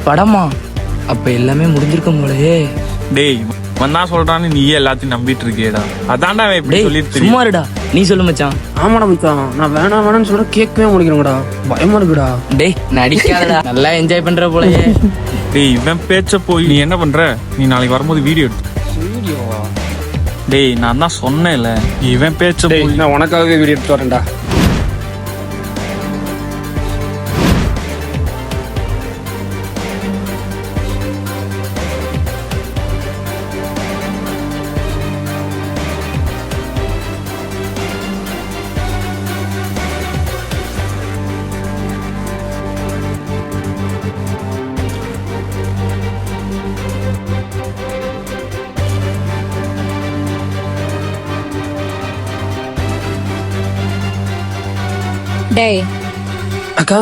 படமா? அப்ப எல்லாமே முடிஞ்சிருக்கும் போலயே. டேய் இவன் தான் சொல்றான்னு நீயே எல்லாத்தையும் நம்பிட்டு இருக்கியேடா. அதான்டா அவன் இப்படி டேய் சொல்லிட்டு சும்மா இருடா, நீ சொல்லு மச்சான். ஆமாடா மச்சான், நான் வேணாம் வேணாம்னு சொல்ற கேட்கவே முடிக்கிறேங்கடா, பயமா இருக்குடா. டேய் நடிக்காதடா, நல்லா என்ஜாய் பண்ற போலயே. டேய் இவன் பேச்ச போய் நீ என்ன பண்ற? நீ நாளைக்கு வரும்போது வீடியோ எடுத்து. வீடியோவா? டேய் நான் தான் சொன்னேன்ல, இவன் பேச்ச டேய் போய். நான் உனக்காகவே வீடியோ எடுத்து வரேன்டா. டேய் அக்கா